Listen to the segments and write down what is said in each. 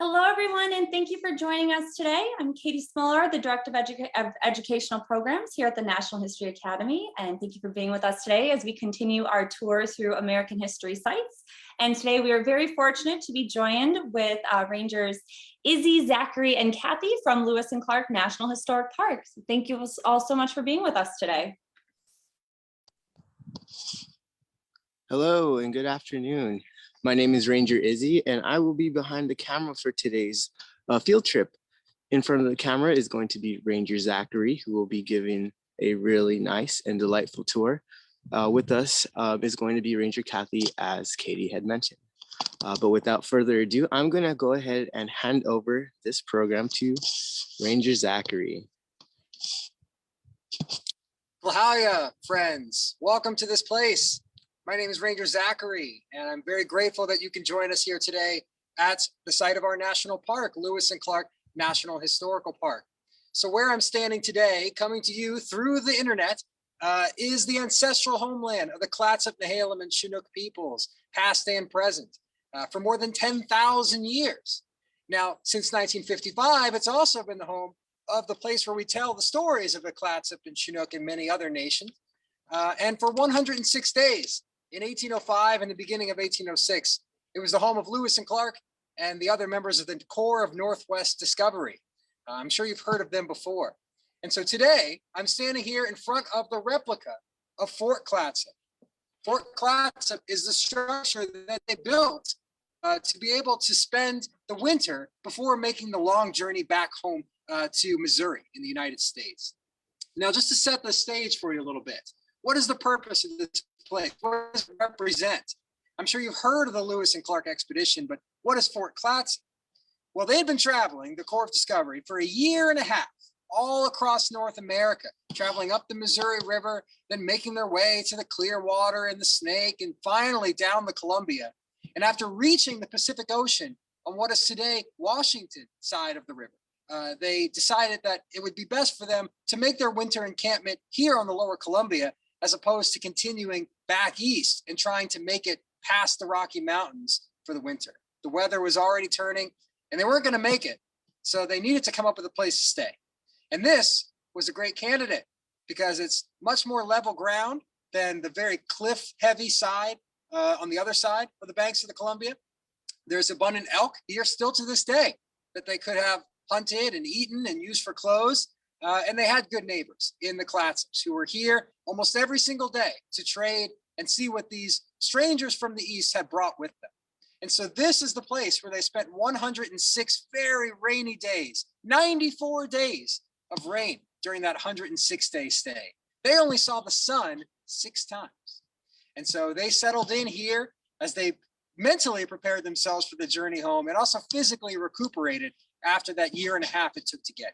Hello, everyone, and thank you for joining us today. I'm Katie Smoller, the Director of Educational Programs here at the National History Academy, and thank you for being with us today as we continue our tour through American history sites. And today we are very fortunate to be joined with Rangers Izzy, Zachary, and Kathy from Lewis and Clark National Historic Park. So thank you all so much for being with us today. Hello and good afternoon. My name is Ranger Izzy, and I will be behind the camera for today's field trip. In front of the camera is going to be Ranger Zachary, who will be giving a really nice and delightful tour. With us is going to be Ranger Kathy, as Katie had mentioned. But without further ado, I'm going to go ahead and hand over this program to Ranger Zachary. Well, hiya, friends. Welcome to this place. My name is Ranger Zachary, and I'm very grateful that you can join us here today at the site of our national park, Lewis and Clark National Historical Park. So where I'm standing today, coming to you through the internet, is the ancestral homeland of the Clatsop, Nehalem, and Chinook peoples, past and present, for more than 10,000 years. Now, since 1955, it's also been the home of the place where we tell the stories of the Clatsop and Chinook and many other nations. And for 106 days, in 1805 and the beginning of 1806, it was the home of Lewis and Clark and the other members of the Corps of Northwest Discovery. I'm sure you've heard of them before. And so today, I'm standing here in front of the replica of Fort Clatsop. Fort Clatsop is the structure that they built to be able to spend the winter before making the long journey back home to Missouri in the United States. Now, just to set the stage for you a little bit, what is the purpose of this place? What does it represent? I'm sure you've heard of the Lewis and Clark expedition, but what is Fort Clatsop? Well, they had been traveling, the Corps of Discovery, for a year and a half, all across North America, traveling up the Missouri River, then making their way to the Clearwater and the Snake, and finally down the Columbia. And after reaching the Pacific Ocean on what is today Washington side of the river, they decided that it would be best for them to make their winter encampment here on the lower Columbia, as opposed to continuing back east and trying to make it past the Rocky Mountains for the winter. The weather was already turning and they weren't going to make it. So they needed to come up with a place to stay. And this was a great candidate because it's much more level ground than the very cliff heavy side on the other side of the banks of the Columbia. There's abundant elk here still to this day that they could have hunted and eaten and used for clothes. And they had good neighbors in the Clatsops who were here almost every single day to trade and see what these strangers from the east had brought with them. And so this is the place where they spent 106 very rainy days, 94 days of rain during that 106-day stay. They only saw the sun 6 times. And so they settled in here as they mentally prepared themselves for the journey home and also physically recuperated after that year and a half it took to get here.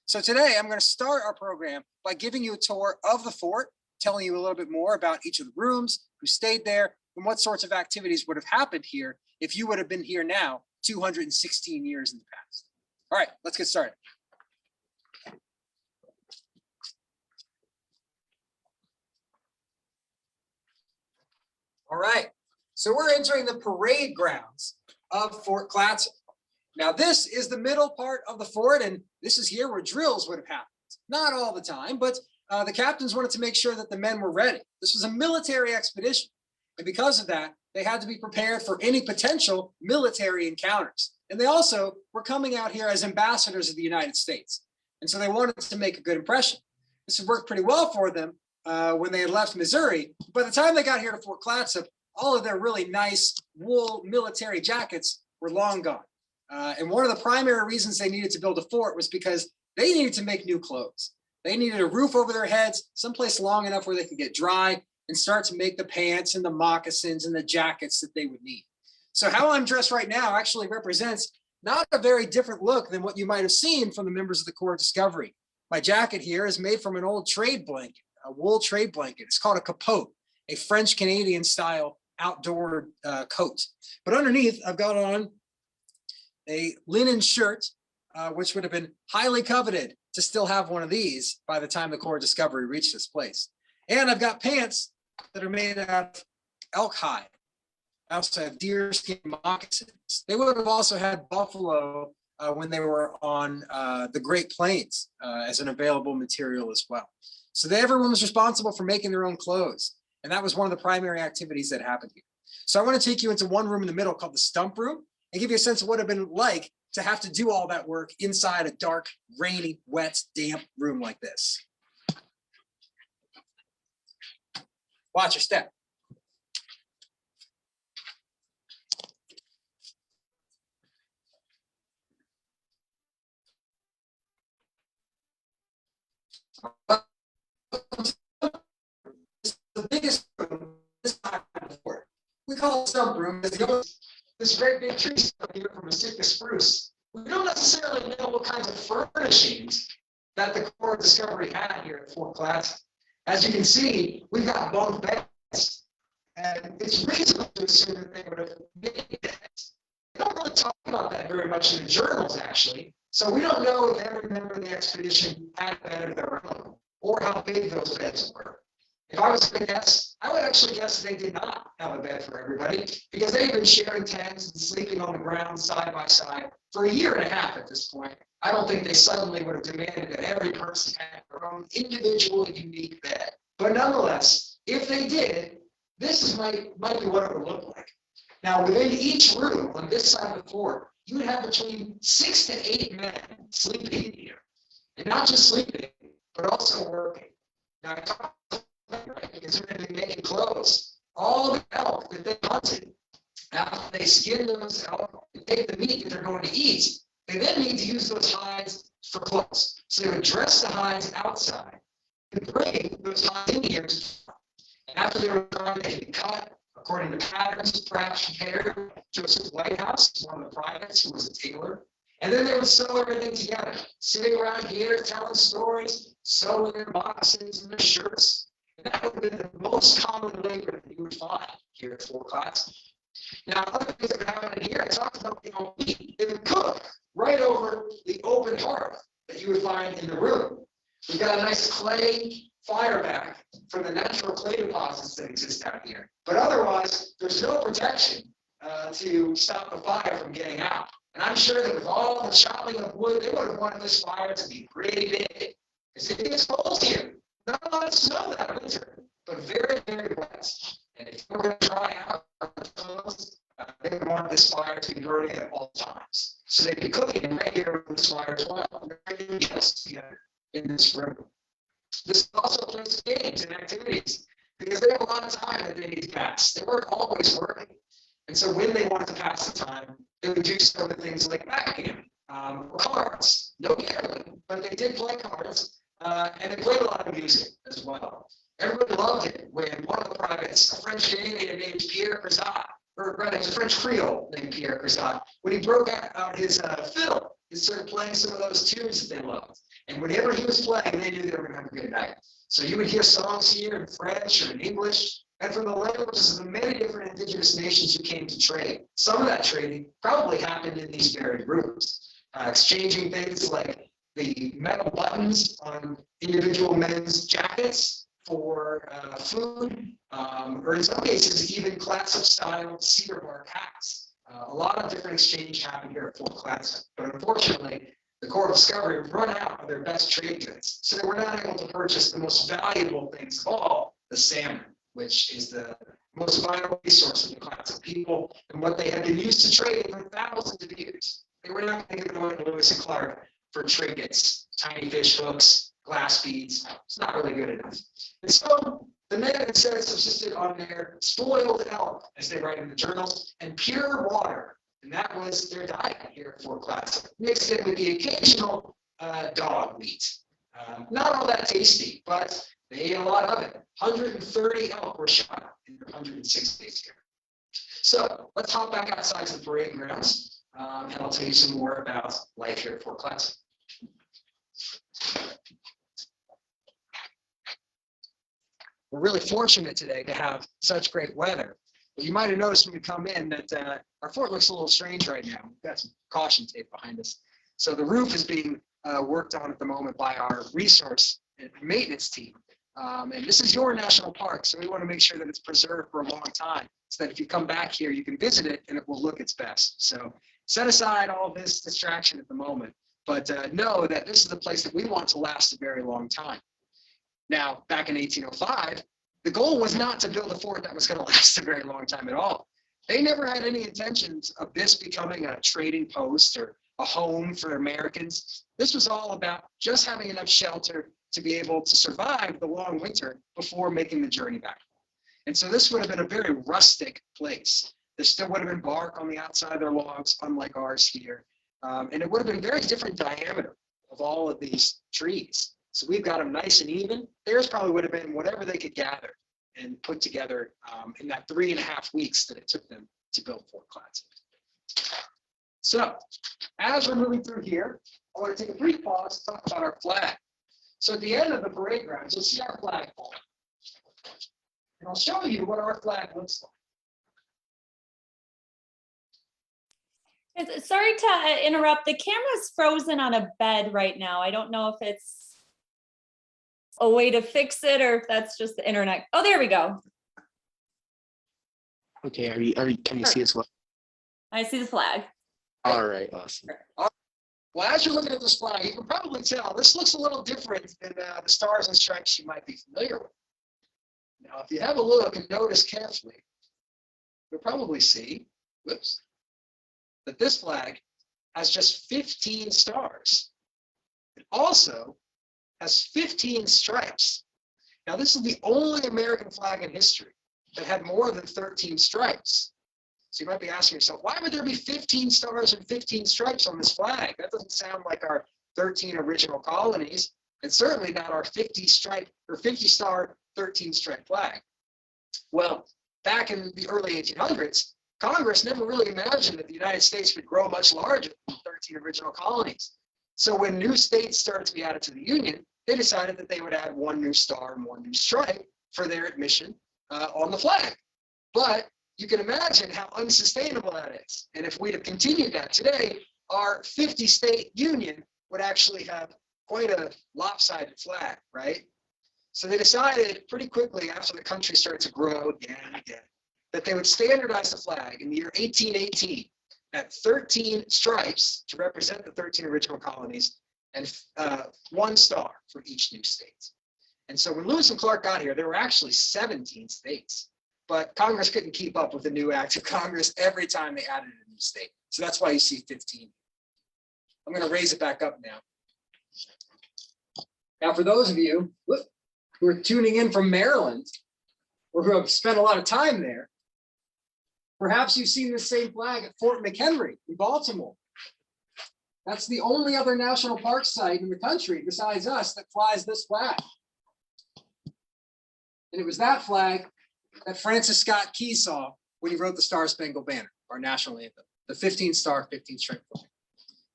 So today I'm going to start our program by giving you a tour of the fort, telling you a little bit more about each of the rooms, who stayed there, and what sorts of activities would have happened here if you would have been here now 216 years in the past. All right, let's get started. All right, so we're entering the parade grounds of Fort Clatsop. Now, this is the middle part of the fort, and this is here where drills would have happened. Not all the time, but the captains wanted to make sure that the men were ready. This was a military expedition, and because of that, they had to be prepared for any potential military encounters. And they also were coming out here as ambassadors of the United States, and so they wanted to make a good impression. This had worked pretty well for them when they had left Missouri. By the time they got here to Fort Clatsop, all of their really nice wool military jackets were long gone. And one of the primary reasons they needed to build a fort was because they needed to make new clothes. They needed a roof over their heads, someplace long enough where they could get dry and start to make the pants and the moccasins and the jackets that they would need. So how I'm dressed right now actually represents not a very different look than what you might have seen from the members of the Corps of Discovery. My jacket here is made from an old trade blanket, a wool trade blanket. It's called a capote, a French-Canadian style outdoor coat. But underneath, I've got on a linen shirt, which would have been highly coveted to still have one of these by the time the Corps of Discovery reached this place. And I've got pants that are made out of elk hide. I also have deer skin moccasins. They would have also had buffalo when they were on the Great Plains as an available material as well. So everyone was responsible for making their own clothes. And that was one of the primary activities that happened here. So I want to take you into one room in the middle called the stump room and give you a sense of what it would have been like to have to do all that work inside a dark, rainy, wet, damp room like this. Watch your step. The biggest room this time before. We call it stump room because this great big tree stump here from a Sitka spruce. We don't necessarily know what kinds of furnishings that the Corps of Discovery had here at Fort Clatsop. As you can see, we've got bunk beds, and it's reasonable to assume that they would have made beds. They don't really talk about that very much in the journals, actually. So we don't know if every member of the expedition had a bed of their own, or how big those beds were. If I was going to guess, I would actually guess they did not have a bed for everybody because they've been sharing tents and sleeping on the ground side by side for a year and a half at this point. I don't think they suddenly would have demanded that every person had their own individual, unique bed. But nonetheless, if they did, might be what it would look like. Now, within each room on this side of the fort, you would have between 6 to 8 men sleeping here. And not just sleeping, but also working. Now, I talked because they're going to be making clothes. All the elk that they hunted, after they skin those elk and take the meat that they're going to eat, they then need to use those hides for clothes. So they would dress the hides outside and bring those hides in here. And after they were done, they could be cut according to patterns, perhaps prepared. Joseph Whitehouse, one of the privates who was a tailor. And then they would sew everything together, sitting around here telling stories, sewing their moccasins and their shirts. And that would have been the most common labor that you would find here at Fort Clatsop. Now, other things that would happen in here, I talked about meat. They would cook right over the open hearth that you would find in the room. We've got a nice clay fire back from the natural clay deposits that exist out here. But otherwise, there's no protection to stop the fire from getting out. And I'm sure that with all the chopping of wood, they would have wanted this fire to be pretty big. Because it gets cold here. Not a lot of snow that winter, but very, very wet. And if we're going to try out they would want this fire to be burning at all times. So they'd be cooking right here with this fire as well. Just together in this room. This also plays games and activities because they have a lot of time that they need to pass. They weren't always working. And so when they wanted to pass the time, they would do some of the things like backgammon or cards. No gambling, but they did play cards. And they played a lot of music as well. Everybody loved it when one of the privates, a French Canadian named Pierre Crozat, or rather, a French Creole named Pierre Crozat, when he broke out his fiddle, he started playing some of those tunes that they loved. And whenever he was playing, they knew they were going to have a good night. So you would hear songs here in French or in English, and from the languages of the many different indigenous nations who came to trade. Some of that trading probably happened in these very rooms, exchanging things like the metal buttons on individual men's jackets for food, or in some cases, even Clatsop-style cedar bark hats. A lot of different exchange happened here at Fort Clatsop, but unfortunately, the Corps of Discovery run out of their best trade goods, so they were not able to purchase the most valuable things of all, the salmon, which is the most vital resource of the Clatsop people, and what they had been used to trade for thousands of years. They were not going to give it away to Lewis and Clark for trinkets, tiny fish hooks, glass beads. It's not really good enough. And so the men instead subsisted on their spoiled elk, as they write in the journals, and pure water. And that was their diet here at Fort Clatsop, mixed in with the occasional dog meat. Not all that tasty, but they ate a lot of it. 130 elk were shot in their 106 days here. So let's hop back outside to the parade grounds, and I'll tell you some more about life here at Fort Clatsop. We're really fortunate today to have such great weather. But you might have noticed when we come in that our fort looks a little strange right now. We've got some caution tape behind us. So the roof is being worked on at the moment by our resource and maintenance team. And this is your national park, so we want to make sure that it's preserved for a long time. so that if you come back here, you can visit it and it will look its best. So set aside all this distraction at the moment, but know that this is a place that we want to last a very long time. Now, back in 1805, the goal was not to build a fort that was going to last a very long time at all. They never had any intentions of this becoming a trading post or a home for Americans. This was all about just having enough shelter to be able to survive the long winter before making the journey back. And so this would have been a very rustic place. There still would have been bark on the outside of their logs, unlike ours here. And it would have been very different diameter of all of these trees. So we've got them nice and even. Theirs probably would have been whatever they could gather and put together in that 3.5 weeks that it took them to build Fort Clatsop. So as we're moving through here, I want to take a brief pause to talk about our flag. So at the end of the parade grounds, you'll see our flagpole. And I'll show you what our flag looks like. Sorry to interrupt. The camera's frozen on a bed right now. I don't know if it's a way to fix it or if that's just the internet. Oh, there we go. Okay, can you see as well? I see the flag. All right, awesome. Well, as you're looking at this flag, you can probably tell this looks a little different than the stars and stripes you might be familiar with. Now, if you have a look and notice carefully, you'll probably see, whoops, that this flag has just 15 stars. It also has 15 stripes. Now, this is the only American flag in history that had more than 13 stripes. So you might be asking yourself, why would there be 15 stars and 15 stripes on this flag? That doesn't sound like our 13 original colonies, and certainly not our 50 stripe or 50 star 13 stripe flag. Well, back in the early 1800s, Congress never really imagined that the United States would grow much larger than 13 original colonies. So when new states started to be added to the Union, they decided that they would add one new star and one new stripe for their admission on the flag. But you can imagine how unsustainable that is. And if we'd have continued that today, our 50 state union would actually have quite a lopsided flag, right? So they decided pretty quickly after the country started to grow again and again, that they would standardize the flag in the year 1818 at 13 stripes to represent the 13 original colonies and one star for each new state. And so when Lewis and Clark got here, there were actually 17 states, but Congress couldn't keep up with the new act of Congress every time they added a new state. So that's why you see 15. I'm going to raise it back up now. Now, for those of you who are tuning in from Maryland or who have spent a lot of time there, perhaps you've seen the same flag at Fort McHenry in Baltimore. That's the only other national park site in the country besides us that flies this flag. And it was that flag that Francis Scott Key saw when he wrote the Star Spangled Banner, our national anthem, the 15-star, 15-stripe flag.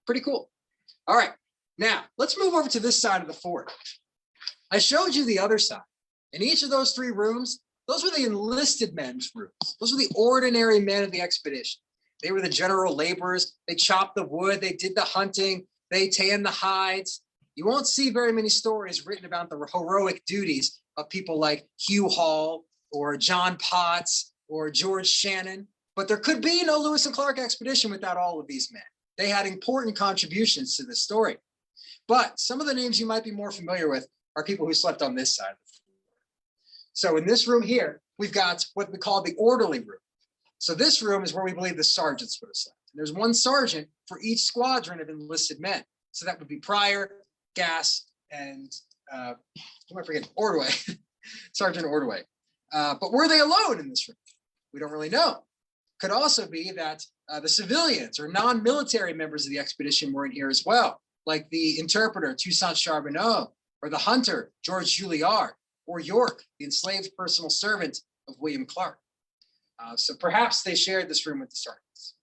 Pretty cool. All right, now let's move over to this side of the fort. I showed you the other side. In each of those three rooms, those were the enlisted men's rooms. Those were the ordinary men of the expedition. They were the general laborers. They chopped the wood. They did the hunting. They tanned the hides. You won't see very many stories written about the heroic duties of people like Hugh Hall or John Potts or George Shannon. But there could be no Lewis and Clark expedition without all of these men. They had important contributions to this story. But some of the names you might be more familiar with are people who slept on this side of the floor. So in this room here, we've got what we call the orderly room. So this room is where we believe the sergeants would have slept. And there's one sergeant for each squadron of enlisted men. So that would be Pryor, Gass, and Ordway, Sergeant Ordway. But were they alone in this room? We don't really know. Could also be that the civilians or non-military members of the expedition were in here as well, like the interpreter, Toussaint Charbonneau, or the hunter, George Juliard, or York, the enslaved personal servant of William Clark. So perhaps they shared this room with the sergeants.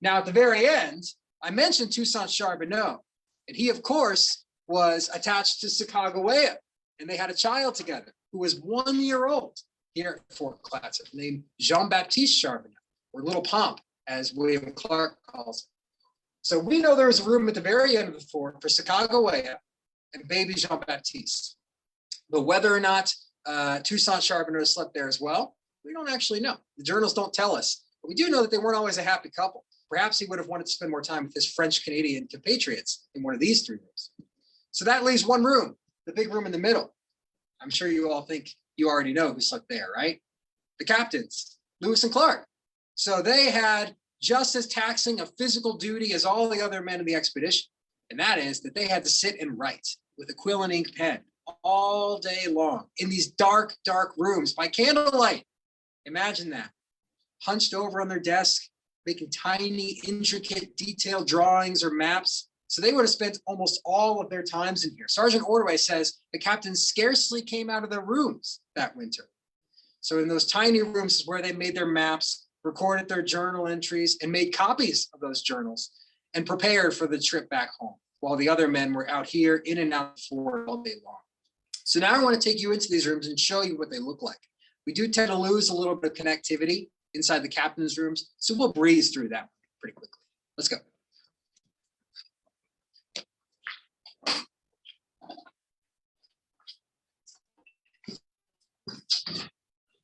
Now, at the very end, I mentioned Toussaint Charbonneau, and he, of course, was attached to Sacagawea, and they had a child together who was 1 year old here at Fort Clatsop, named Jean-Baptiste Charbonneau, or Little Pomp, as William Clark calls him. So we know there was a room at the very end of the fort for Sacagawea and baby Jean-Baptiste. But whether or not Toussaint Charbonneau slept there as well, We don't actually know. The journals don't tell us, but we do know that they weren't always a happy couple. Perhaps he would have wanted to spend more time with his French-Canadian compatriots in one of these 3 rooms. So that leaves one room, the big room in the middle. I'm sure you all think you already know who slept there, right? The captains, Lewis and Clark. So they had just as taxing a physical duty as all the other men in the expedition. And that is that they had to sit and write with a quill and ink pen all day long in these dark, dark rooms by candlelight. Imagine that. Hunched over on their desk, making tiny, intricate, detailed drawings or maps. So they would have spent almost all of their times in here. Sergeant Ordway says the captains scarcely came out of their rooms that winter. So in those tiny rooms is where they made their maps, recorded their journal entries, and made copies of those journals and prepared for the trip back home, while the other men were out here in and out of the fort all day long. So now I want to take you into these rooms and show you what they look like. We do tend to lose a little bit of connectivity inside the captain's rooms, so we'll breeze through that pretty quickly. Let's go.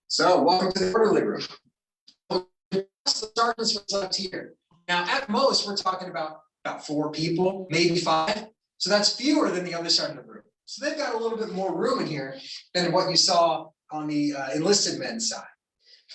So welcome to the orderly room. The sergeants were left here. Now, at most, we're talking about 4 people, maybe 5. So that's fewer than the other side of the room. So they've got a little bit more room in here than what you saw on the enlisted men's side.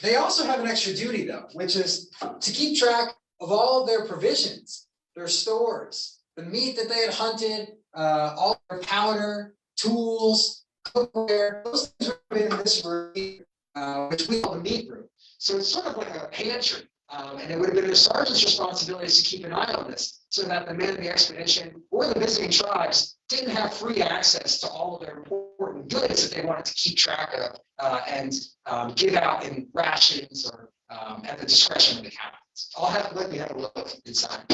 They also have an extra duty, though, which is to keep track of all their provisions, their stores, the meat that they had hunted, all their powder, tools, cookware. Those things are in this room, which we call the meat room. So it's sort of like a pantry. And it would have been the sergeant's responsibility to keep an eye on this so that the men of the expedition or the visiting tribes didn't have free access to all of their important goods that they wanted to keep track of and give out in rations or at the discretion of the captains. I'll have to let you have a look inside.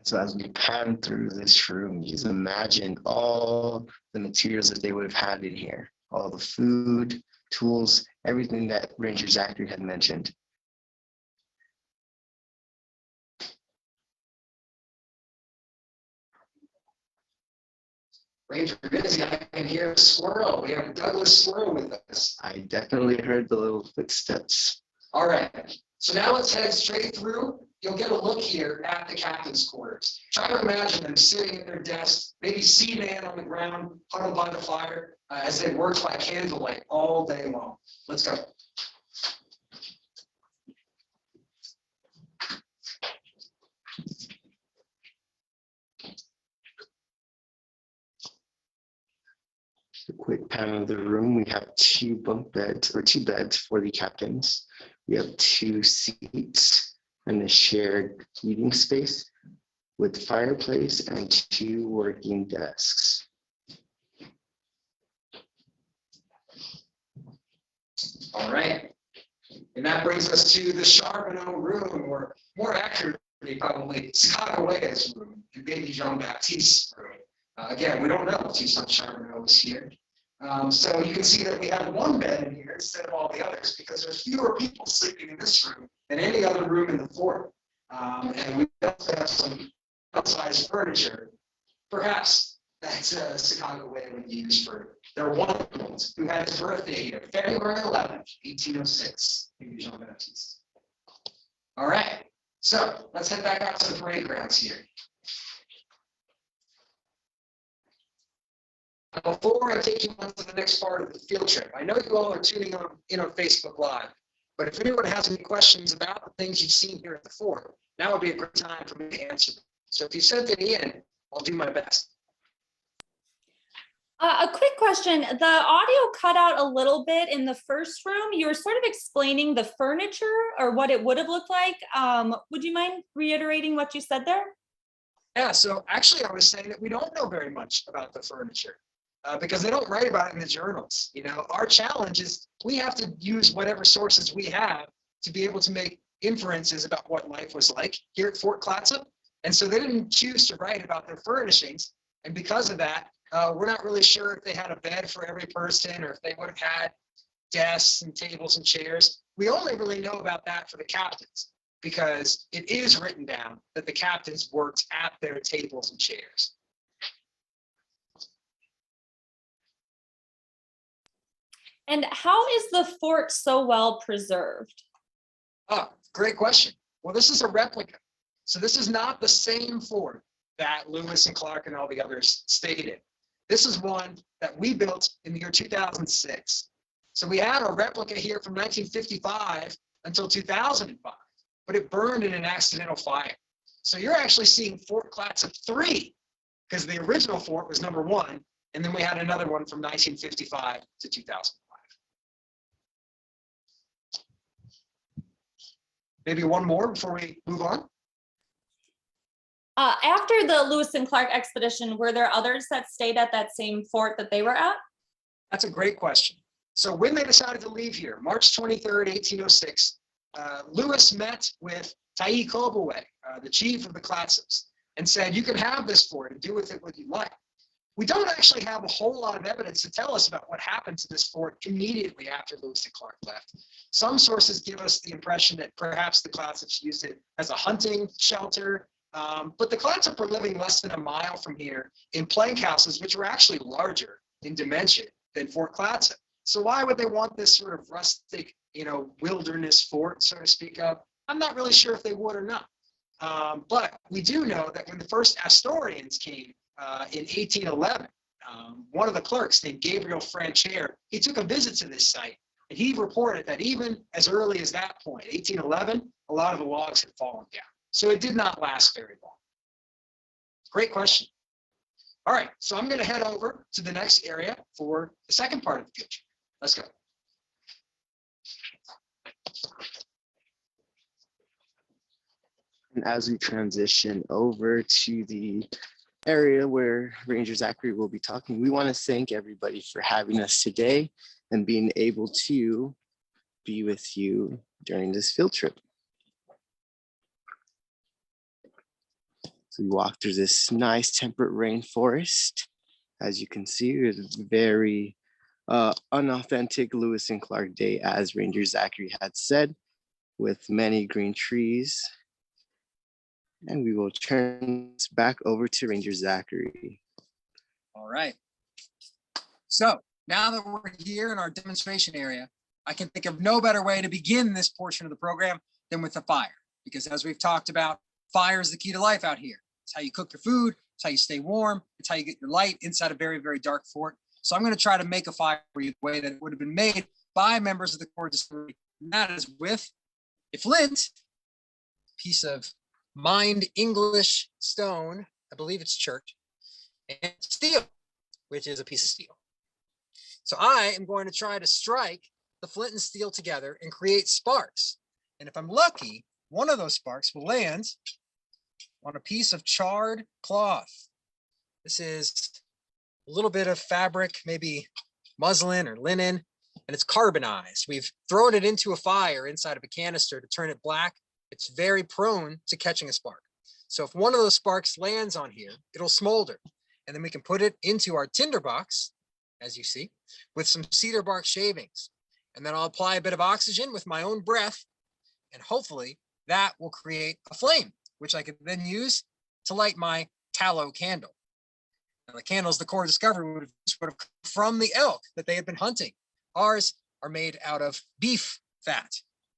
So as we pan through this room, just imagine all the materials that they would have had in here, all the food, tools, everything that Ranger Zachary had mentioned. Ranger busy, I can hear a squirrel. We have a Douglas squirrel with us. I definitely heard the little footsteps. All right, so now let's head straight through. You'll get a look here at the captain's quarters. Try to imagine them sitting at their desk, maybe seaman on the ground, huddled by the fire, as they worked by candlelight all day long. Let's go. A quick pan of the room. We have 2 bunk beds or 2 beds for the captains. We have 2 seats and a shared eating space with fireplace and 2 working desks. All right. And that brings us to the Charbonneau room, or more accurately, probably Scott-Away's room and Baby Jean-Baptiste's room. Again, we don't know if Toussaint Charbonneau was here. So you can see that we have 1 bed in here instead of all the others because there's fewer people sleeping in this room than any other room in the fort. And we also have some outsized furniture, perhaps that Chicago-Way would use for their one-year-old who had his birthday here, February 11th, 1806, Baby Jean-Baptiste. All right, so let's head back out to the parade grounds here. Before I take you on to the next part of the field trip, I know you all are tuning in on Facebook Live, but if anyone has any questions about the things you've seen here at the fort, now would be a great time for me to answer them. So if you sent any in, I'll do my best. A quick question. The audio cut out a little bit in the first room. You were sort of explaining the furniture or what it would have looked like. Would you mind reiterating what you said there? Yeah, so actually I was saying that we don't know very much about the furniture. Because they don't write about it in the journals. You know, our challenge is we have to use whatever sources we have to be able to make inferences about what life was like here at Fort Clatsop. And so they didn't choose to write about their furnishings. And because of that, we're not really sure if they had a bed for every person or if they would have had desks and tables and chairs. We only really know about that for the captains because it is written down that the captains worked at their tables and chairs. And how is the fort so well preserved? Ah, great question. Well, this is a replica. So this is not the same fort that Lewis and Clark and all the others stayed in. This is one that we built in the year 2006. So we had a replica here from 1955 until 2005, but it burned in an accidental fire. So you're actually seeing Fort Clatsop 3, because the original fort was number 1, and then we had another one from 1955 to 2005. Maybe one more before we move on. After the Lewis and Clark expedition, were there others that stayed at that same fort that they were at? That's a great question. So when they decided to leave here, March 23rd, 1806, Lewis met with Tai Kobaway, the chief of the Clatsops, and said, you can have this fort and do with it what you like. We don't actually have a whole lot of evidence to tell us about what happened to this fort immediately after Lewis and Clark left. Some sources give us the impression that perhaps the Clatsops used it as a hunting shelter, but the Clatsop were living less than a mile from here in plank houses, which were actually larger in dimension than Fort Clatsop. So why would they want this sort of rustic, wilderness fort, so to speak of? I'm not really sure if they would or not. But we do know that when the first Astorians came in 1811, one of the clerks named Gabriel Francher, he took a visit to this site, and he reported that even as early as that point, 1811, a lot of the logs had fallen down. So it did not last very long. Great question. All right, so I'm going to head over to the next area for the second part of the field trip. Let's go. And as we transition over to the area where Ranger Zachary will be talking, we want to thank everybody for having us today and being able to be with you during this field trip. So we walk through this nice temperate rainforest. As you can see, it's very unauthentic Lewis and Clark day, as Ranger Zachary had said, with many green trees. And we will turn this back over to Ranger Zachary. All right. So now that we're here in our demonstration area, I can think of no better way to begin this portion of the program than with a fire. Because as we've talked about, fire is the key to life out here. It's how you cook your food. It's how you stay warm. It's how you get your light inside a very, very dark fort. So I'm going to try to make a fire for you the way that it would have been made by members of the Corps Discovery. And that is with a flint, piece of mined English stone, I believe it's chert, and steel, which is a piece of steel. So I am going to try to strike the flint and steel together and create sparks. And if I'm lucky, one of those sparks will land on a piece of charred cloth. This is a little bit of fabric, maybe muslin or linen, and it's carbonized. We've thrown it into a fire inside of a canister to turn it black. It's very prone to catching a spark. So if one of those sparks lands on here, it'll smolder. And then we can put it into our tinder box, as you see, with some cedar bark shavings. And then I'll apply a bit of oxygen with my own breath. And hopefully that will create a flame, which I could then use to light my tallow candle. Now, the candles the Corps Discovery would have come from the elk that they had been hunting. Ours are made out of beef fat.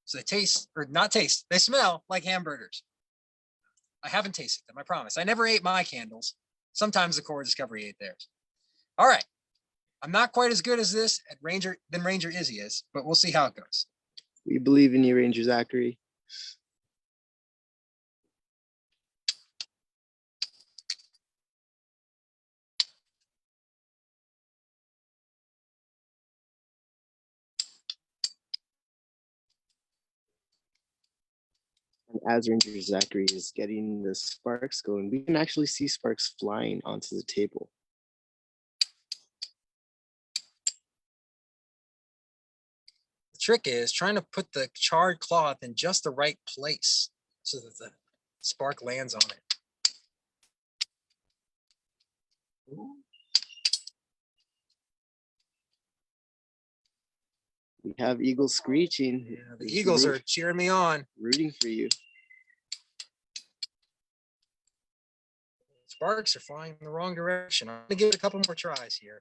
So they taste, or not taste, they smell like hamburgers. I haven't tasted them, I promise. I never ate my candles. Sometimes the Corps Discovery ate theirs. All right. I'm not quite as good as this at Ranger Izzy is, but we'll see how it goes. We believe in you, Ranger Zachary. And as Ranger Zachary is getting the sparks going, we can actually see sparks flying onto the table. The trick is trying to put the charred cloth in just the right place so that the spark lands on it. Ooh. We have eagles screeching. Yeah, the eagles are cheering me on. Rooting for you. Sparks are flying in the wrong direction. I'm gonna give it a couple more tries here.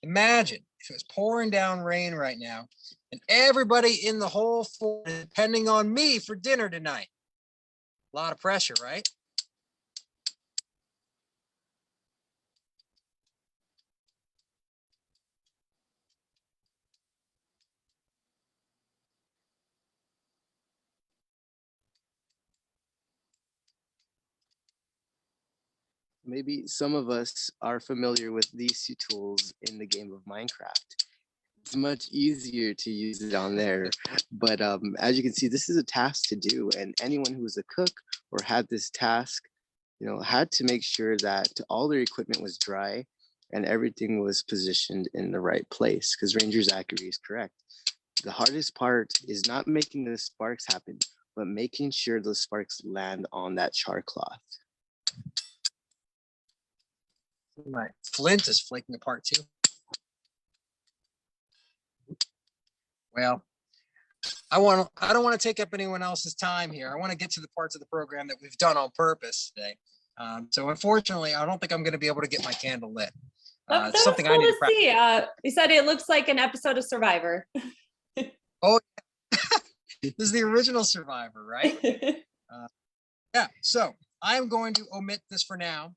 Imagine if it was pouring down rain right now and everybody in the whole fort is depending on me for dinner tonight. A lot of pressure, right? Maybe some of us are familiar with these two tools in the game of Minecraft. It's much easier to use it on there. But as you can see, this is a task to do. And anyone who was a cook or had this task, had to make sure that all their equipment was dry and everything was positioned in the right place, because Ranger Zachary is correct. The hardest part is not making the sparks happen, but making sure the sparks land on that char cloth. My flint is flaking apart too. Well, I don't want to take up anyone else's time here. I want to get to the parts of the program that we've done on purpose today. So unfortunately, I don't think I'm going to be able to get my candle lit. That was Something cool I need to to practice. see. You said it looks like an episode of Survivor. Oh, this is the original Survivor, right? Yeah, so I'm going to omit this for now,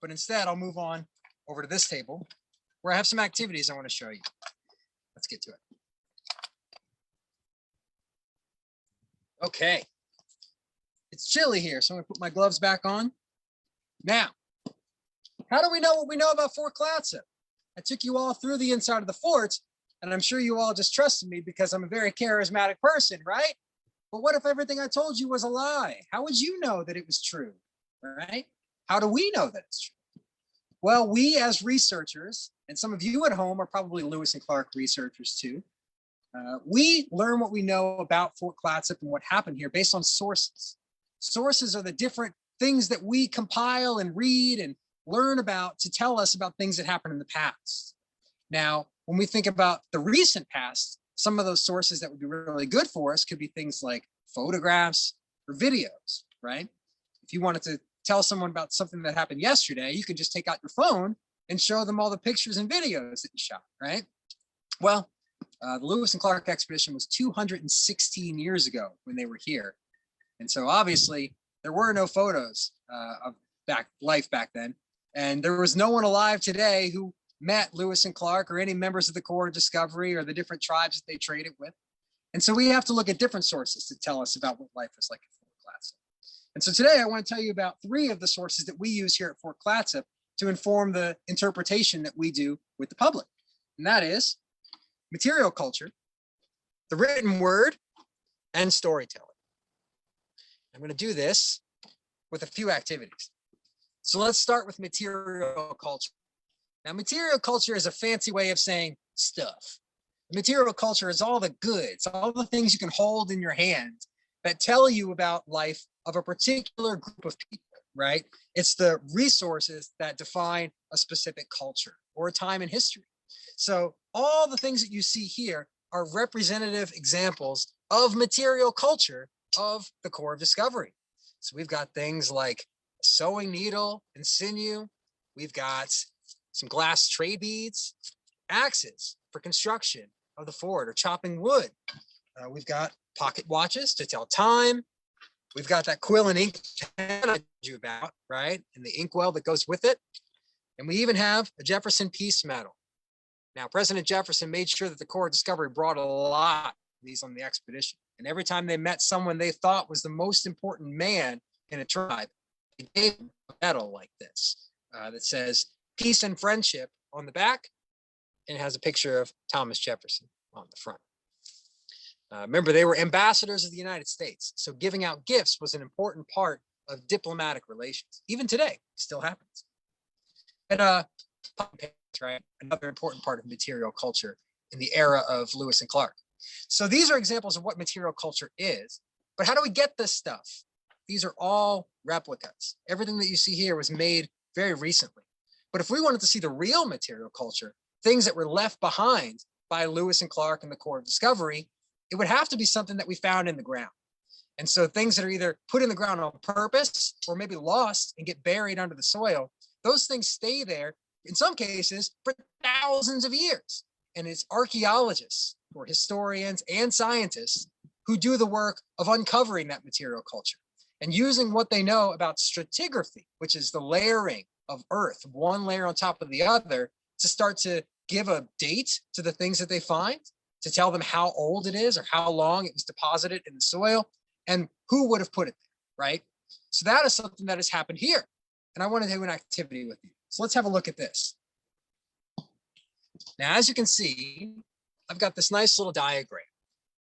but instead I'll move on over to this table where I have some activities I want to show you. Let's get to it. Okay. It's chilly here, so I'm gonna put my gloves back on. Now, how do we know what we know about Fort Clatsop? I took you all through the inside of the fort, and I'm sure you all just trusted me because I'm a very charismatic person, right? But what if everything I told you was a lie? How would you know that it was true, right? How do we know that it's true? Well, we as researchers, and some of you at home are probably Lewis and Clark researchers too, we learn what we know about Fort Clatsop and what happened here based on sources. Sources are the different things that we compile and read and learn about to tell us about things that happened in the past. Now, when we think about the recent past, some of those sources that would be really good for us could be things like photographs or videos, right? If you wanted to tell someone about something that happened yesterday, you could just take out your phone and show them all the pictures and videos that you shot, right? Well, the Lewis and Clark expedition was 216 years ago when they were here. And so obviously there were no photos of life back then. And there was no one alive today who met Lewis and Clark or any members of the Corps of Discovery or the different tribes that they traded with. And so we have to look at different sources to tell us about what life was like at Fort Clatsop. And so today I want to tell you about 3 of the sources that we use here at Fort Clatsop to inform the interpretation that we do with the public. And that is material culture, the written word, and storytelling. I'm going to do this with a few activities. So let's start with material culture. Now, material culture is a fancy way of saying stuff. Material culture is all the goods, all the things you can hold in your hand that tell you about life of a particular group of people, right? It's the resources that define a specific culture or a time in history. So all the things that you see here are representative examples of material culture of the Corps of Discovery. So we've got things like a sewing needle and sinew. We've got some glass tray beads, axes for construction of the fort or chopping wood. We've got pocket watches to tell time. We've got that quill and ink pen I told you about, right? And the inkwell that goes with it. And we even have a Jefferson Peace Medal. Now, President Jefferson made sure that the Corps of Discovery brought a lot of these on the expedition. And every time they met someone they thought was the most important man in a tribe, they gave them a medal like this that says peace and friendship on the back, and it has a picture of Thomas Jefferson on the front. Remember, they were ambassadors of the United States. So giving out gifts was an important part of diplomatic relations. Even today, still happens. And right? Another important part of material culture in the era of Lewis and Clark. So these are examples of what material culture is, but how do we get this stuff? These are all replicas. Everything that you see here was made very recently. But if we wanted to see the real material culture, things that were left behind by Lewis and Clark and the Corps of Discovery, it would have to be something that we found in the ground. And so things that are either put in the ground on purpose or maybe lost and get buried under the soil, those things stay there in some cases for thousands of years. And it's archaeologists or historians and scientists who do the work of uncovering that material culture and using what they know about stratigraphy, which is the layering of earth, one layer on top of the other, to start to give a date to the things that they find, to tell them how old it is or how long it was deposited in the soil and who would have put it there, right? So that is something that has happened here. And I want to do an activity with you. So let's have a look at this. Now, as you can see, I've got this nice little diagram.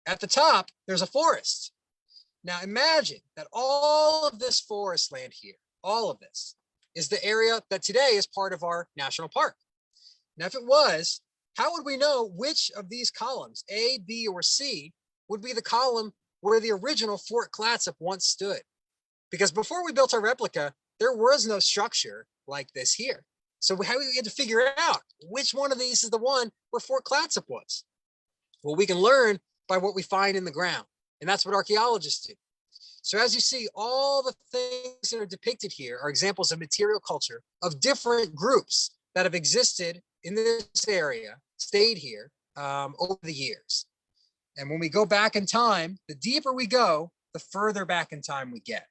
At the top, there's a forest. Now imagine that all of this forest land here, all of this, is the area that today is part of our national park. Now, if it was, how would we know which of these columns, A, B, or C, would be the column where the original Fort Clatsop once stood? Because before we built our replica, there was no structure like this here. So we had to figure out which one of these is the one where Fort Clatsop was. Well, we can learn by what we find in the ground, and that's what archaeologists do. So as you see, all the things that are depicted here are examples of material culture of different groups that have existed in this area, stayed here over the years. And when we go back in time, the deeper we go, the further back in time we get.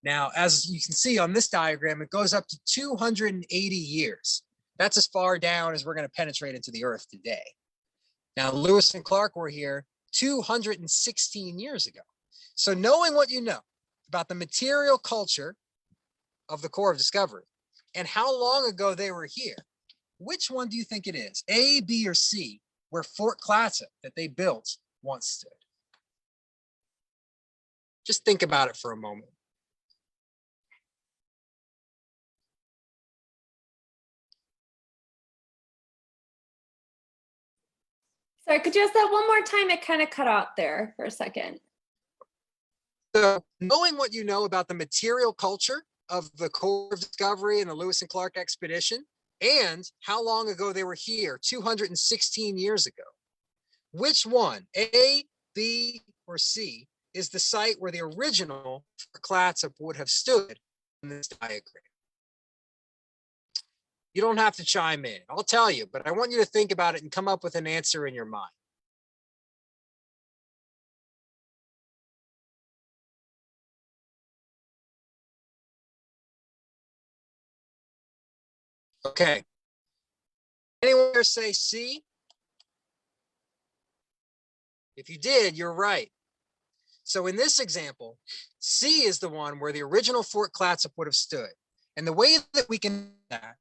Now, as you can see on this diagram, it goes up to 280 years. That's as far down as we're going to penetrate into the earth today. Now, Lewis and Clark were here 216 years ago. So knowing what you know about the material culture of the core of discovery and how long ago they were here, which one do you think it is? A, B, or C, where Fort Clatsop that they built once stood? Just think about it for a moment. Sorry, could you ask that one more time? It kind of cut out there for a second. So knowing what you know about the material culture of the core of discovery and the Lewis and Clark expedition, and how long ago they were here, 216 years ago, which one, A, B, or C, is the site where the original Fort Clatsop would have stood in this diagram? You don't have to chime in, I'll tell you, but I want you to think about it and come up with an answer in your mind. Okay. Anyone here say C? If you did, you're right. So in this example, C is the one where the original Fort Clatsop would have stood. And the way that we can do that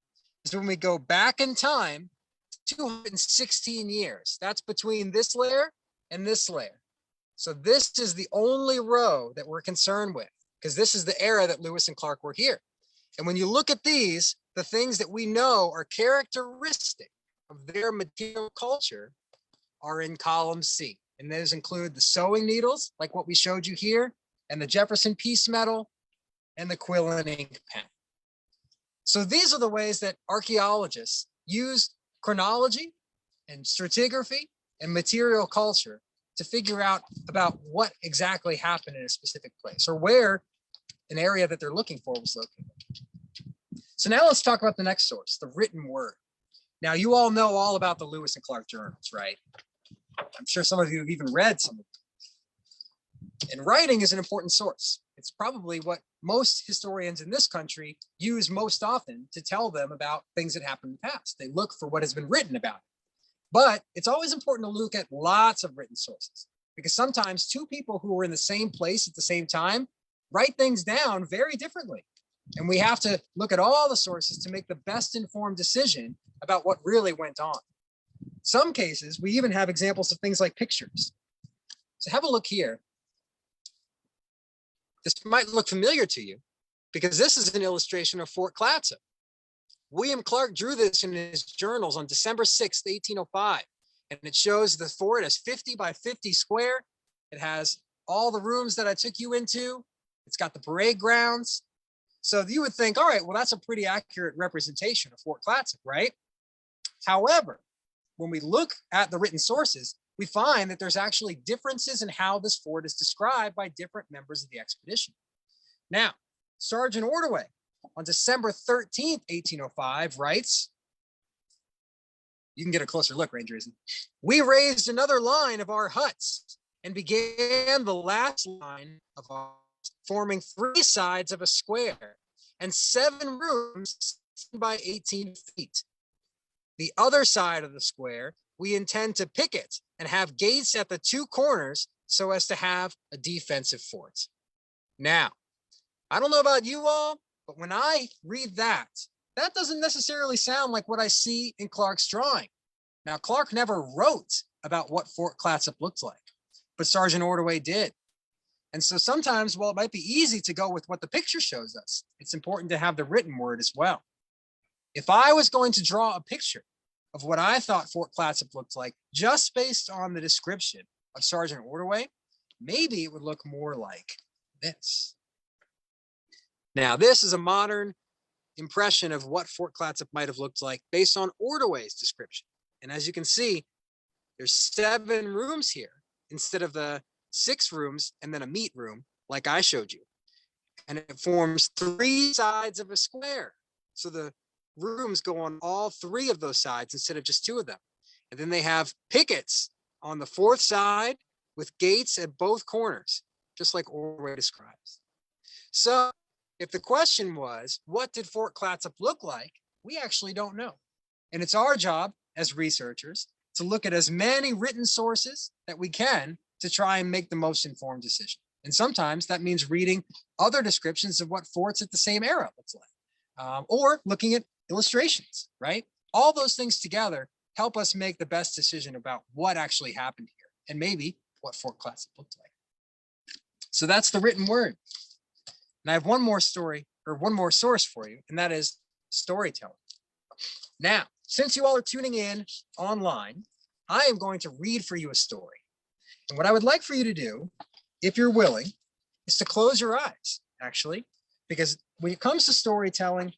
is when we go back in time, 216 years. That's between this layer and this layer. So this is the only row that we're concerned with, because this is the era that Lewis and Clark were here. And when you look at these, the things that we know are characteristic of their material culture are in column C. And those include the sewing needles, like what we showed you here, and the Jefferson piece metal, and the quill and ink pen. So these are the ways that archaeologists use chronology and stratigraphy and material culture to figure out about what exactly happened in a specific place or where an area that they're looking for was located. So now let's talk about the next source, the written word. Now you all know all about the Lewis and Clark journals, right? I'm sure some of you have even read some of them. And writing is an important source. It's probably what most historians in this country use most often to tell them about things that happened in the past. They look for what has been written about it. But it's always important to look at lots of written sources, because sometimes two people who were in the same place at the same time write things down very differently. And we have to look at all the sources to make the best informed decision about what really went on. Some cases, we even have examples of things like pictures. So have a look here. This might look familiar to you because this is an illustration of Fort Clatsop. William Clark drew this in his journals on December 6th, 1805. And it shows the fort as 50 by 50 square. It has all the rooms that I took you into. It's got the parade grounds. So you would think, all right, well, that's a pretty accurate representation of Fort Clatsop, right? However, when we look at the written sources, we find that there's actually differences in how this fort is described by different members of the expedition. Now, Sergeant Ordway on December 13th, 1805, writes, you can get a closer look, Ranger Izzy. We raised another line of our huts and began the last line of our forming 3 sides of a square and 7 rooms by 18 feet. The other side of the square, we intend to picket and have gates at the 2 corners so as to have a defensive fort. Now, I don't know about you all, but when I read that, that doesn't necessarily sound like what I see in Clark's drawing. Now, Clark never wrote about what Fort Clatsop looked like, but Sergeant Ordway did. And so sometimes, while it might be easy to go with what the picture shows us, it's important to have the written word as well. If I was going to draw a picture of what I thought Fort Clatsop looked like, just based on the description of Sergeant Ordway, maybe it would look more like this. Now, this is a modern impression of what Fort Clatsop might have looked like based on Ordway's description. And as you can see, there's 7 rooms here instead of the 6 rooms and then a meat room like I showed you. And it forms 3 sides of a square. So the rooms go on all 3 of those sides instead of just 2 of them. And then they have pickets on the 4th side with gates at both corners, just like Ordway describes. So if the question was, what did Fort Clatsop look like? We actually don't know. And it's our job as researchers to look at as many written sources that we can to try and make the most informed decision. And sometimes that means reading other descriptions of what forts at the same era looks like, or looking at illustrations, right? All those things together help us make the best decision about what actually happened here and maybe what Fort Clatsop looked like. So that's the written word. And I have one more story or one more source for you, and that is storytelling. Now, since you all are tuning in online, I am going to read for you a story. And what I would like for you to do, if you're willing, is to close your eyes, actually, because when it comes to storytelling,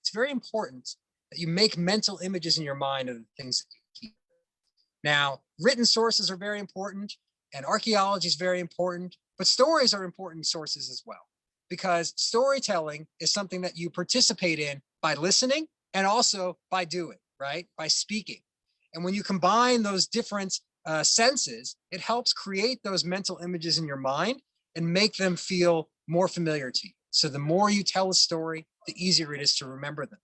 it's very important that you make mental images in your mind of the things that you hear. Now, written sources are very important, and archaeology is very important, but stories are important sources as well, because storytelling is something that you participate in by listening and also by doing, right? By speaking. And when you combine those different senses, it helps create those mental images in your mind and make them feel more familiar to you. So the more you tell a story, the easier it is to remember them.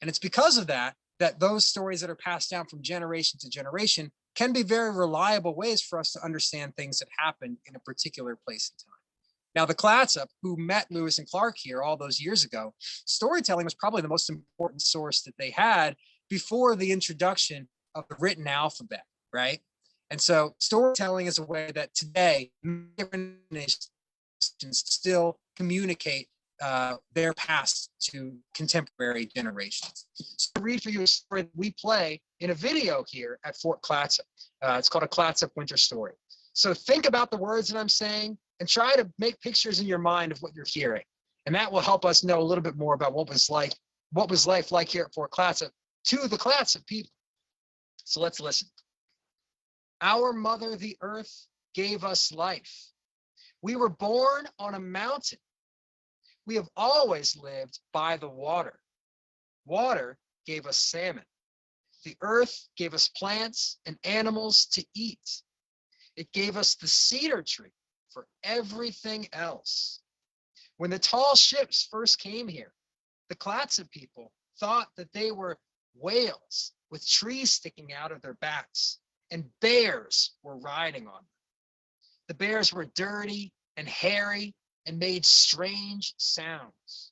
And it's because of that, that those stories that are passed down from generation to generation can be very reliable ways for us to understand things that happened in a particular place and time. Now, the Clatsop, who met Lewis and Clark here all those years ago, storytelling was probably the most important source that they had before the introduction of the written alphabet, right? And so storytelling is a way that today different nations still communicate their past to contemporary generations. So I'll read for you a story that we play in a video here at Fort Clatsop. It's called A Clatsop Winter Story. So think about the words that I'm saying and try to make pictures in your mind of what you're hearing. And that will help us know a little bit more about what was life like here at Fort Clatsop to the Clatsop people. So let's listen. Our mother, the earth, gave us life. We were born on a mountain. We have always lived by the water. Water gave us salmon. The earth gave us plants and animals to eat. It gave us the cedar tree for everything else. When the tall ships first came here, the Clatsop people thought that they were whales with trees sticking out of their backs, and bears were riding on them. The bears were dirty and hairy and made strange sounds.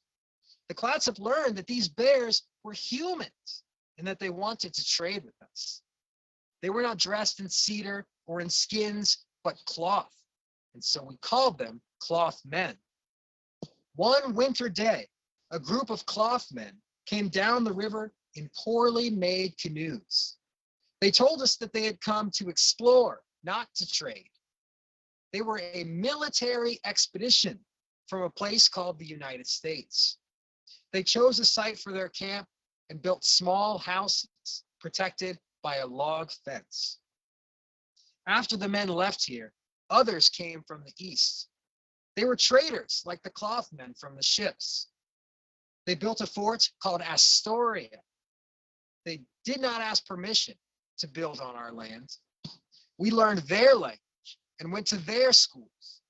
The Clatsop learned that these bears were humans and that they wanted to trade with us. They were not dressed in cedar or in skins, but cloth, and so we called them cloth men. One winter day, a group of cloth men came down the river in poorly made canoes. They told us that they had come to explore, not to trade. They were a military expedition from a place called the United States. They chose a site for their camp and built small houses protected by a log fence. After the men left here, others came from the east. They were traders like the cloth men from the ships. They built a fort called Astoria. They did not ask permission to build on our land. We learned their language and went to their schools.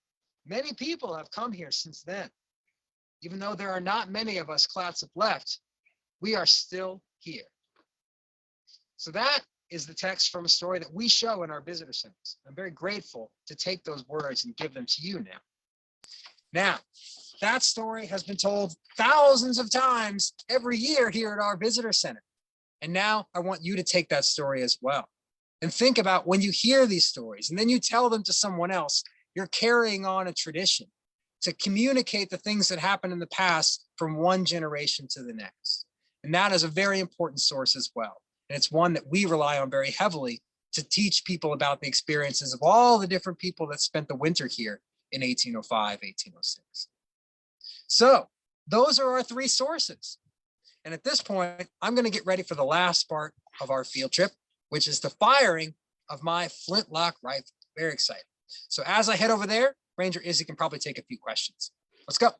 Many people have come here since then. Even though there are not many of us Clatsop left, we are still here. So that is the text from a story that we show in our visitor centers. I'm very grateful to take those words and give them to you now. Now, that story has been told thousands of times every year here at our visitor center. And now I want you to take that story as well. And think about when you hear these stories and then you tell them to someone else, you're carrying on a tradition to communicate the things that happened in the past from one generation to the next. And that is a very important source as well. And it's one that we rely on very heavily to teach people about the experiences of all the different people that spent the winter here in 1805, 1806. So those are our three sources. And at this point, I'm going to get ready for the last part of our field trip, which is the firing of my flintlock rifle. Very excited. So as I head over there, Ranger Izzy can probably take a few questions. Let's go.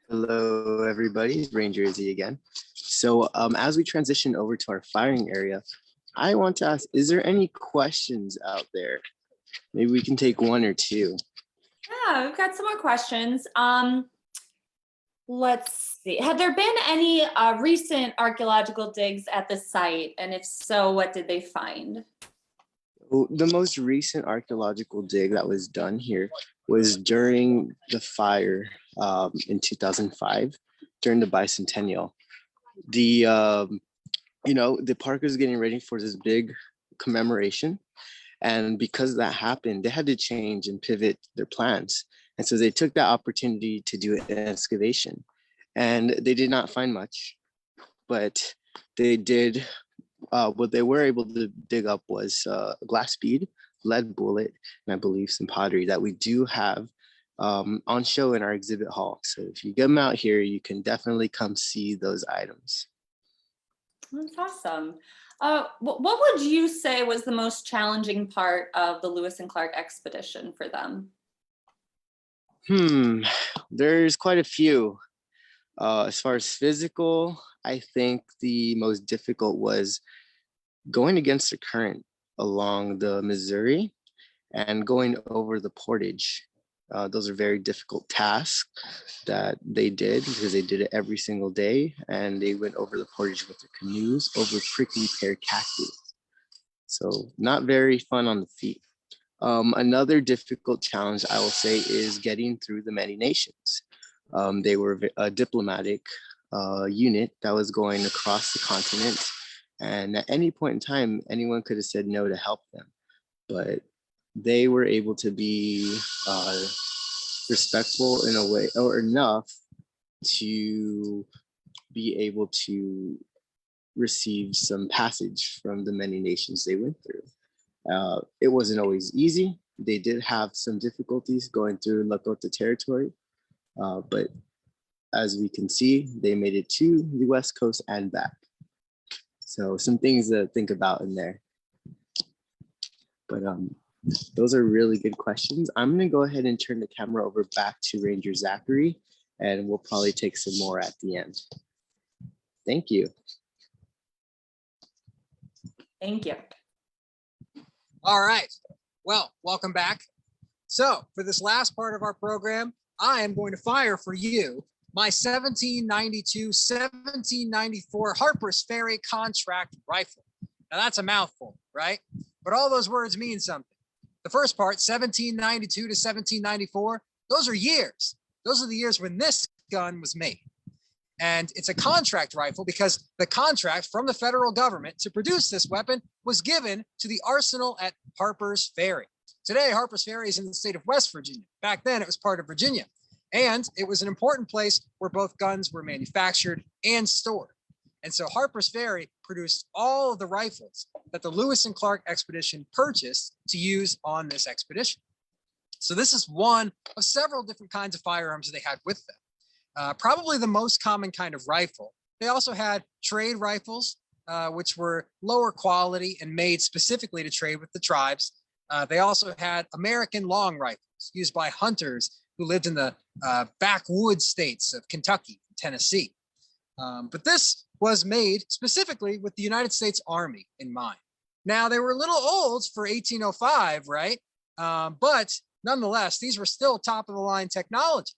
Hello, everybody. Ranger Izzy again. So as we transition over to our firing area, I want to ask, is there any questions out there? Maybe we can take one or two. Yeah, we've got some more questions. Let's see. Have there been any recent archaeological digs at the site? And if so, what did they find? Well, the most recent archaeological dig that was done here was during the fire in 2005, during the bicentennial. The park was getting ready for this big commemoration. And because that happened, they had to change and pivot their plans. And so they took that opportunity to do an excavation. And they did not find much, but they did, what they were able to dig up was a glass bead, lead bullet, and I believe some pottery that we do have on show in our exhibit hall. So if you come out here, you can definitely come see those items. That's awesome. What would you say was the most challenging part of the Lewis and Clark expedition for them? There's quite a few. As far as physical, I think the most difficult was going against the current along the Missouri and going over the portage. Those are very difficult tasks that they did because they did it every single day, and they went over the portage with their canoes over prickly pear cactus. So not very fun on the feet. Another difficult challenge, I will say, is getting through the many nations. They were a diplomatic unit that was going across the continent, and at any point in time, anyone could have said no to help them. But they were able to be respectful in a way, or enough to be able to receive some passage from the many nations they went through. It wasn't always easy. They did have some difficulties going through Lakota territory, but as we can see, they made it to the West Coast and back. So some things to think about in there. But those are really good questions. I'm gonna go ahead and turn the camera over back to Ranger Zachary, and we'll probably take some more at the end. Thank you. Thank you. All right. Well, welcome back. So for this last part of our program, I am going to fire for you my 1792-1794 Harper's Ferry contract rifle. Now that's a mouthful, right? But all those words mean something. The first part, 1792 to 1794, those are years. Those are the years when this gun was made. And it's a contract rifle because the contract from the federal government to produce this weapon was given to the arsenal at Harper's Ferry. Today, Harper's Ferry is in the state of West Virginia. Back then, it was part of Virginia. And it was an important place where both guns were manufactured and stored. And so Harper's Ferry produced all of the rifles that the Lewis and Clark expedition purchased to use on this expedition. So this is one of several different kinds of firearms they had with them. Probably the most common kind of rifle. They also had trade rifles, which were lower quality and made specifically to trade with the tribes. They also had American long rifles used by hunters who lived in the backwoods states of Kentucky, Tennessee. But this was made specifically with the United States Army in mind. Now, they were a little old for 1805, right? But nonetheless, these were still top of the line technology.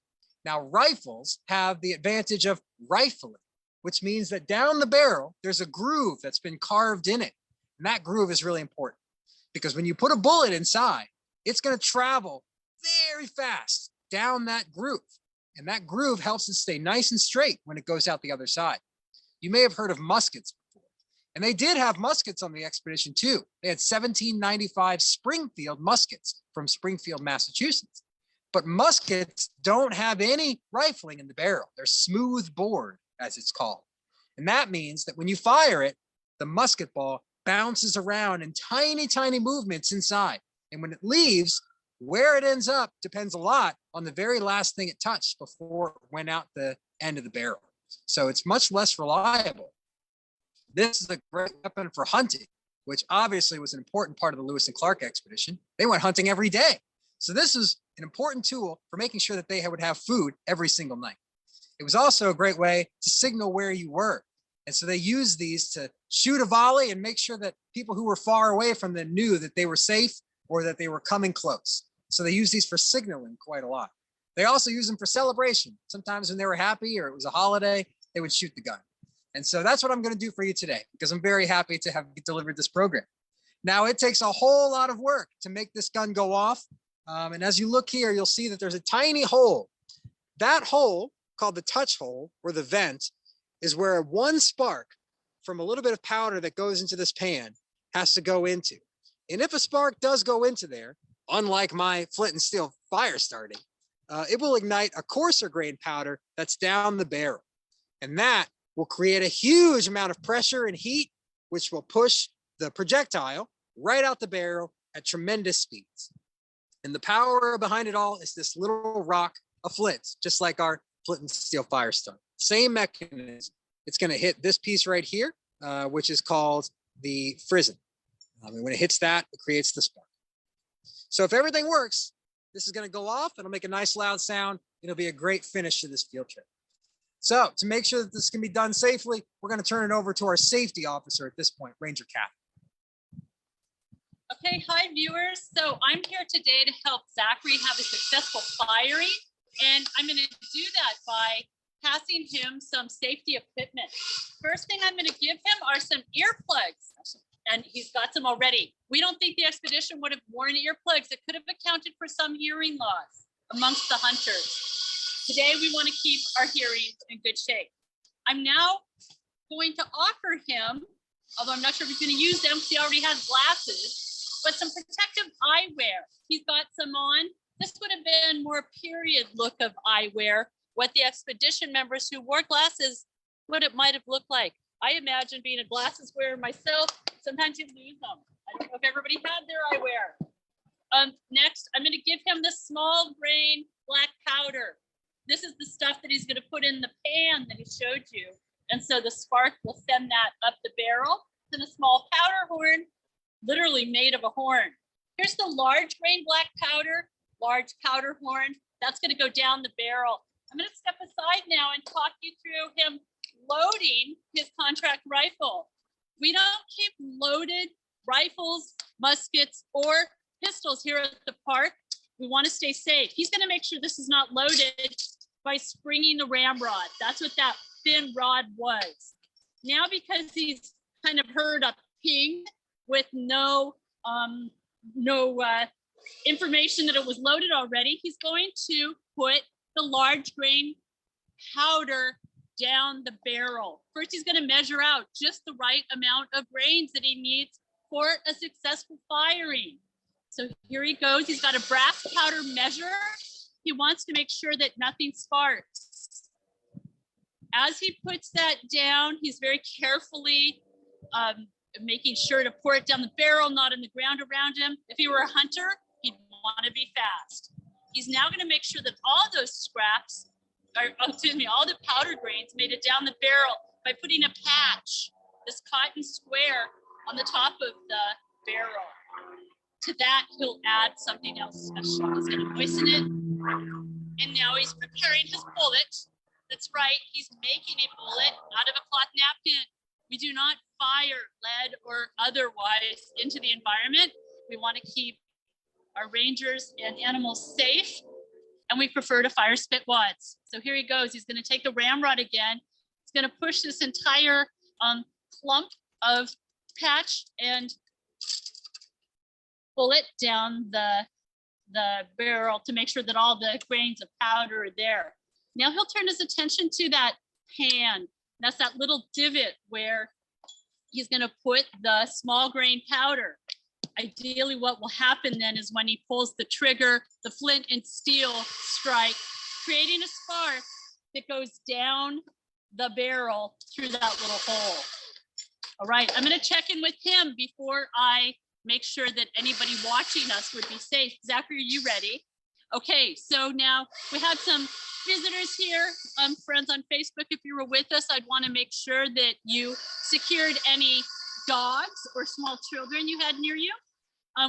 Now, rifles have the advantage of rifling, which means that down the barrel, there's a groove that's been carved in it. And that groove is really important because when you put a bullet inside, it's going to travel very fast down that groove. And that groove helps it stay nice and straight when it goes out the other side. You may have heard of muskets before. And they did have muskets on the expedition too. They had 1795 Springfield muskets from Springfield, Massachusetts. But muskets don't have any rifling in the barrel. They're smooth bore, as it's called. And that means that when you fire it, the musket ball bounces around in tiny, tiny movements inside. And when it leaves, where it ends up depends a lot on the very last thing it touched before it went out the end of the barrel. So it's much less reliable. This is a great weapon for hunting, which obviously was an important part of the Lewis and Clark expedition. They went hunting every day. So this is an important tool for making sure that they would have food every single night. It was also a great way to signal where you were. And so they used these to shoot a volley and make sure that people who were far away from them knew that they were safe or that they were coming close. So they used these for signaling quite a lot. They also used them for celebration. Sometimes when they were happy or it was a holiday, they would shoot the gun. And so that's what I'm going to do for you today, because I'm very happy to have delivered this program. Now, it takes a whole lot of work to make this gun go off. And as you look here, you'll see that there's a tiny hole. That hole, called the touch hole or the vent, is where one spark from a little bit of powder that goes into this pan has to go into. And if a spark does go into there, unlike my flint and steel fire starting, it will ignite a coarser grain powder that's down the barrel. And that will create a huge amount of pressure and heat, which will push the projectile right out the barrel at tremendous speeds. And the power behind it all is this little rock, a flint, just like our flint and steel fire starter. Same mechanism. It's going to hit this piece right here, which is called the frizzen. And when it hits that, it creates the spark. So if everything works, this is going to go off. It'll make a nice loud sound. It'll be a great finish to this field trip. So to make sure that this can be done safely, we're going to turn it over to our safety officer at this point, Ranger Kathy. Okay, hi viewers. So I'm here today to help Zachary have a successful firing, and I'm going to do that by passing him some safety equipment. First thing I'm going to give him are some earplugs, and he's got some already. We don't think the expedition would have worn earplugs. It could have accounted for some hearing loss amongst the hunters. Today, we want to keep our hearing in good shape. I'm now going to offer him, although I'm not sure if he's going to use them because he already has glasses, but some protective eyewear. He's got some on. This would have been more period look of eyewear, what the expedition members who wore glasses, what it might have looked like. I imagine being a glasses wearer myself, sometimes you lose them. I don't know if everybody had their eyewear. Next, I'm going to give him this small grain black powder. This is the stuff that he's going to put in the pan that he showed you. And so the spark will send that up the barrel. It's in a small powder horn, literally made of a horn. Here's the large grain black powder, large powder horn. That's going to go down the barrel. I'm going to step aside now and talk you through him loading his contract rifle. We don't keep loaded rifles, muskets, or pistols here at the park. We want to stay safe. He's going to make sure this is not loaded by springing the ramrod. That's what that thin rod was. Now, because he's kind of heard a ping with no information that it was loaded already, he's going to put the large grain powder down the barrel. First, he's going to measure out just the right amount of grains that he needs for a successful firing. So here he goes. He's got a brass powder measure. He wants to make sure that nothing sparks. As he puts that down, he's very carefully making sure to pour it down the barrel, not in the ground around him. If he were a hunter, he'd want to be fast. He's now going to make sure that all those scraps, all the powder grains made it down the barrel by putting a patch, this cotton square on the top of the barrel. To that, he'll add something else special. He's going to moisten it And now he's preparing his bullet. That's right, he's making a bullet out of a cloth napkin. We do not fire lead or otherwise into the environment. We want to keep our rangers and animals safe, and we prefer to fire spit wads. So here he goes. He's going to take the ramrod again. He's going to push this entire clump of patch and bullet down the barrel to make sure that all the grains of powder are there. Now he'll turn his attention to that pan. That's that little divot where he's going to put the small grain powder. Ideally, what will happen then is when he pulls the trigger, the flint and steel strike, creating a spark that goes down the barrel through that little hole. All right, I'm going to check in with him before I make sure that anybody watching us would be safe. Zachary, are you ready? Okay, so now we have some visitors here, friends on Facebook. If you were with us, I'd want to make sure that you secured any dogs or small children you had near you.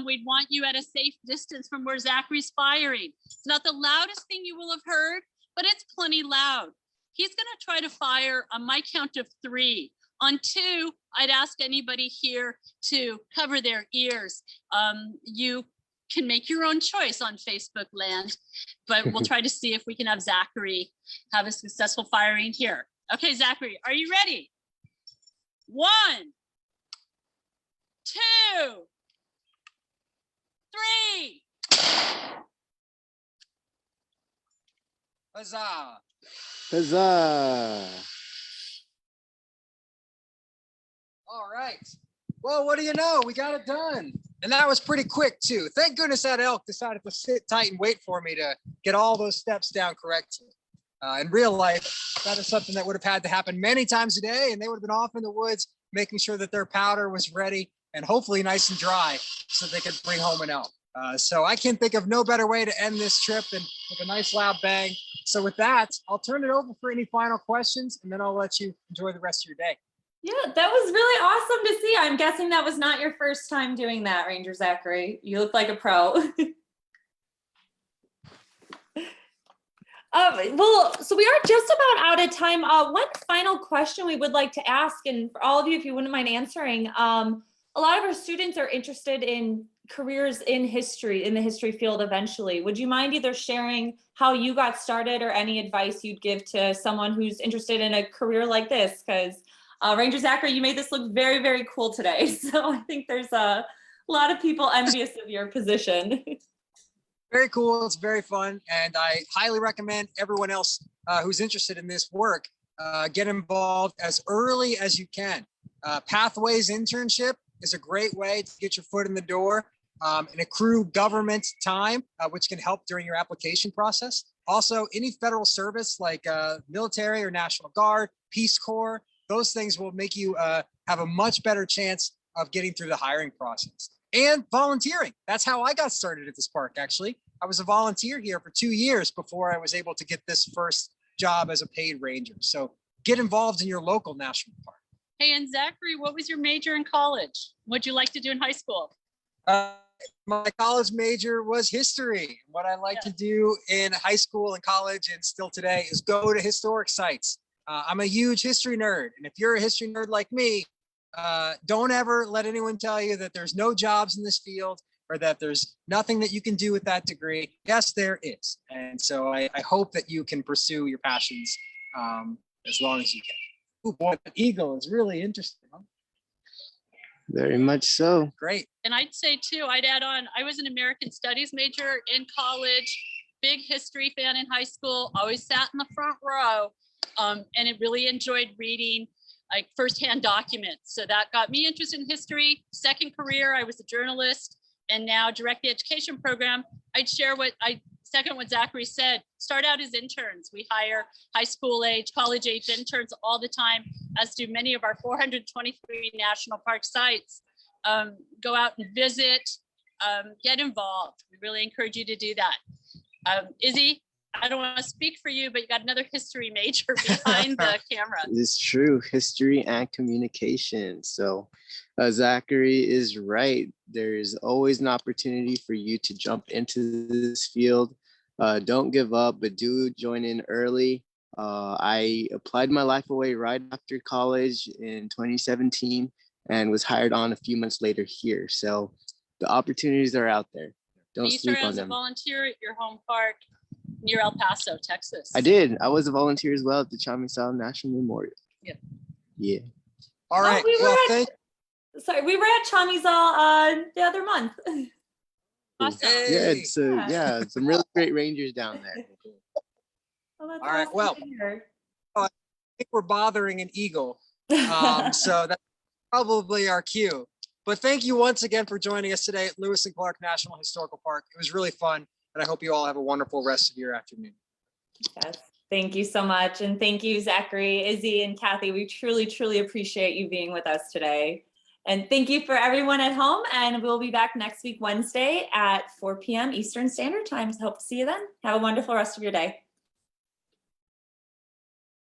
We'd want you at a safe distance from where Zachary's firing. It's not the loudest thing you will have heard, but it's plenty loud. He's going to try to fire on my count of 3. On 2, I'd ask anybody here to cover their ears. You can make your own choice on Facebook land, but we'll try to see if we can have Zachary have a successful firing here. Okay, Zachary, are you ready? 1, 2, 3. Huzzah. Huzzah! All right. Well, what do you know? We got it done. And that was pretty quick too. Thank goodness that elk decided to sit tight and wait for me to get all those steps down correctly. In real life, that is something that would have had to happen many times a day, and they would have been off in the woods making sure that their powder was ready and hopefully nice and dry so they could bring home an elk. So I can think of no better way to end this trip than with a nice loud bang. So with that, I'll turn it over for any final questions, and then I'll let you enjoy the rest of your day. Yeah, that was really awesome to see. I'm guessing that was not your first time doing that, Ranger Zachary. You look like a pro. Well, so we are just about out of time. One final question we would like to ask, and for all of you, if you wouldn't mind answering, a lot of our students are interested in careers in history, in the history field eventually. Would you mind either sharing how you got started or any advice you'd give to someone who's interested in a career like this? Because Ranger Zachary, you made this look very, very cool today. So I think there's a lot of people envious of your position. Very cool. It's very fun. And I highly recommend everyone else who's interested in this work get involved as early as you can. Pathways internship is a great way to get your foot in the door and accrue government time, which can help during your application process. Also, any federal service like military or National Guard, Peace Corps, those things will make you have a much better chance of getting through the hiring process. And volunteering. That's how I got started at this park, actually. I was a volunteer here for 2 years before I was able to get this first job as a paid ranger. So get involved in your local national park. Hey, and Zachary, what was your major in college? What'd you like to do in high school? My college major was history. What I like to do in high school and college and still today is go to historic sites. I'm a huge history nerd. And if you're a history nerd like me, don't ever let anyone tell you that there's no jobs in this field or that there's nothing that you can do with that degree. Yes, there is. And so I hope that you can pursue your passions as long as you can. Oh boy, the eagle is really interesting. Huh? Very much so. Great. And I'd say too, I'd add on, I was an American Studies major in college, big history fan in high school, always sat in the front row, and it really enjoyed reading like firsthand documents. So that got me interested in history. Second career, I was a journalist, and now direct the education program. I'd share what Zachary said, start out as interns. We hire high school age, college age interns all the time, as do many of our 423 national park sites. Go out and visit, get involved. We really encourage you to do that. Izzy, I don't want to speak for you, but you got another history major behind the camera. It's true, history and communication. So Zachary is right. There's always an opportunity for you to jump into this field. Don't give up, but do join in early. I applied my life away right after college in 2017 and was hired on a few months later here. So the opportunities are out there. Don't You sleep started on as a them. volunteer at your home park near El Paso, Texas. I did. I was a volunteer as well at the Chamizal National Memorial. Yeah. Yeah. All right. we were Well, at- thank Sorry, we were at Chamizal the other month. Awesome. Yeah, Hey. some really great rangers down there. Oh, that's All right, awesome well, to hear. I think we're bothering an eagle. So that's probably our cue. But thank you once again for joining us today at Lewis and Clark National Historical Park. It was really fun, and I hope you all have a wonderful rest of your afternoon. Yes, thank you so much. And thank you, Zachary, Izzy, and Kathy. We truly, truly appreciate you being with us today. And thank you for everyone at home. And we'll be back next week, Wednesday at 4 p.m. Eastern Standard Time. So hope to see you then. Have a wonderful rest of your day.